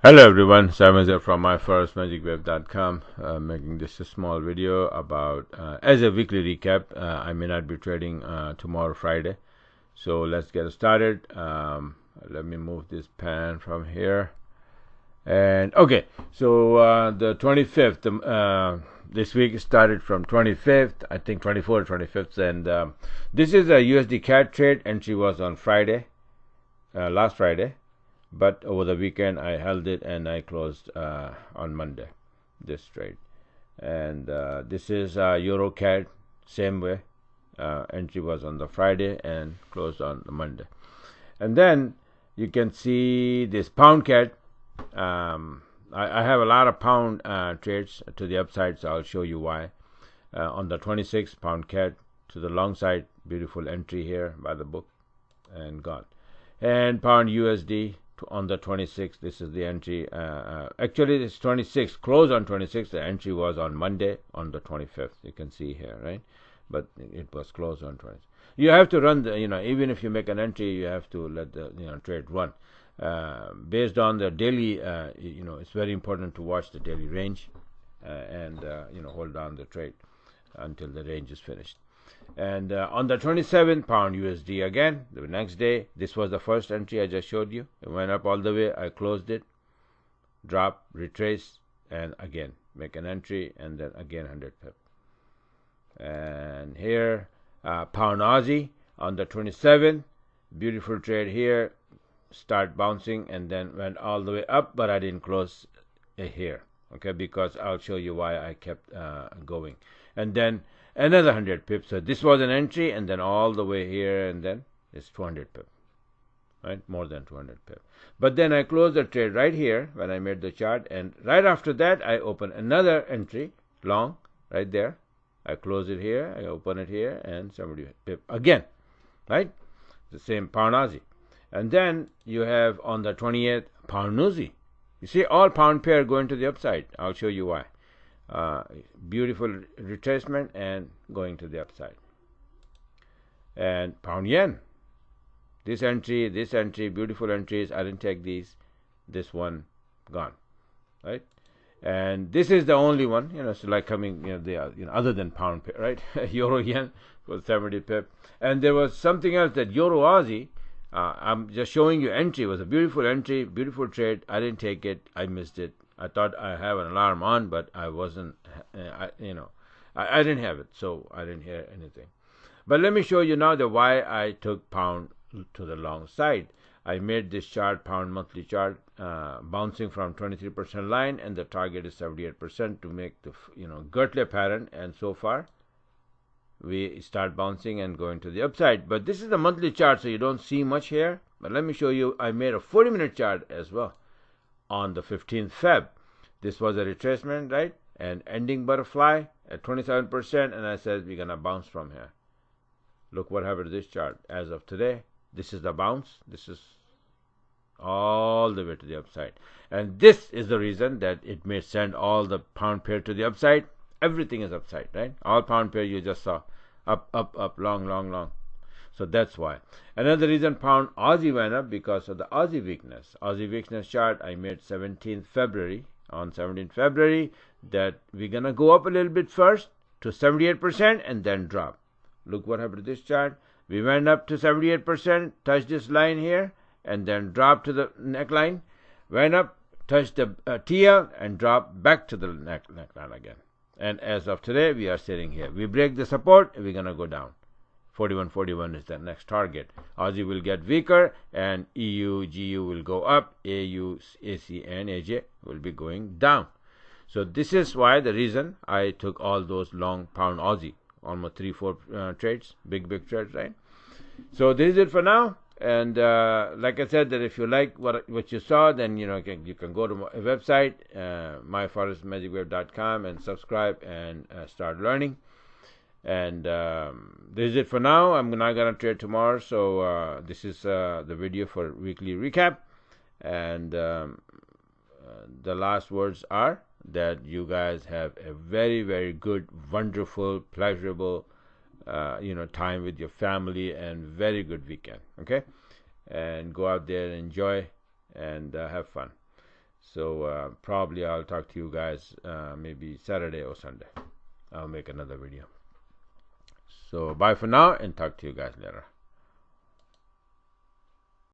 Hello everyone, Simon here from myfirstmagicweb.com, making this a small video about as a weekly recap. I may not be trading tomorrow Friday, so let's get started. Let me move this pen from here. And okay, so the 25th, this week started from 25th, I think 24th, 25th, and this is a USD CAD trade. Entry was on Friday, last Friday. But over the weekend I held it and I closed on Monday this trade. And this is Euro CAD, same way. Entry was on the Friday and closed on the Monday. And then you can see this pound CAD. I have a lot of pound trades to the upside, so I'll show you why. On the 26th, pound CAD to the long side, beautiful entry here by the book and gone. And pound USD on the 26th, this is the entry. Actually, this 26th, close on 26th. The entry was on Monday on the 25th. You can see here, right? But it was closed on 26th. You have to run the, even if you make an entry, you have to let the, trade run. Based on the daily, it's very important to watch the daily range and, hold down the trade until the range is finished. And on the 27th, pound USD again, the next day, this was the first entry I just showed you. It went up all the way. I closed it, drop, retrace, and again make an entry, and then again 100 pip. And here, pound Aussie on the 27th, beautiful trade here, start bouncing, and then went all the way up, but I didn't close here, okay, because I'll show you why I kept going. And then another 100 pips. So this was an entry, and then all the way here, and then it's 200 pip, right? More than 200 pip. But then I closed the trade right here when I made the chart, and right after that I open another entry long right there. I close it here, I open it here, and 70 pip again, right? The same pound Aussie. And then you have on the 28th pound Aussie. You see all pound pair going to the upside. I'll show you why. Beautiful retracement and going to the upside. And pound yen, this entry, beautiful entries. I didn't take these. This one gone, right? And this is the only one, so like coming, other than pound pair, right? Euro yen was 70 pip, and there was something else that Euro Aussie. I'm just showing you entry. It was a beautiful entry, beautiful trade. I didn't take it. I missed it. I thought I have an alarm on, but I wasn't, I didn't have it, so I didn't hear anything. But let me show you now the why I took pound to the long side. I made this chart, pound monthly chart, bouncing from 23% line, and the target is 78% to make the, Gertle pattern, and so far we start bouncing and going to the upside. But this is the monthly chart, so you don't see much here. But let me show you, I made a 40-minute chart as well. On the 15th Feb, this was a retracement, right? And ending butterfly at 27%, and I said we're gonna bounce from here. Look what happened to this chart as of today. This is the bounce. This is all the way to the upside, and this is the reason that it may send all the pound pair to the upside. Everything is upside, right? All pound pair you just saw up, up, up, long, long, long. So that's why. Another reason pound Aussie went up because of the Aussie weakness. Aussie weakness chart I made 17th February. On 17th February that we're going to go up a little bit first to 78% and then drop. Look what happened to this chart. We went up to 78%, touched this line here, and then dropped to the neckline. Went up, touched the TL, and dropped back to the neckline again. And as of today, we are sitting here. We break the support, and we're going to go down. 41.41 is the next target. Aussie will get weaker, and EU, GU will go up. AU, AC, and AJ will be going down. So this is why the reason I took all those long pound Aussie, almost 3-4 trades, big trades, right? So this is it for now. And like I said, that if you like what you saw, then you can go to my website, myforestmagicweb.com, and subscribe and start learning. And this is it for now. I'm not gonna trade tomorrow, so this is the video for weekly recap. And the last words are that you guys have a very, very good, wonderful, pleasurable, time with your family, and very good weekend. Okay, and go out there and enjoy and have fun. So probably I'll talk to you guys maybe Saturday or Sunday. I'll make another video. So bye for now, and talk to you guys later.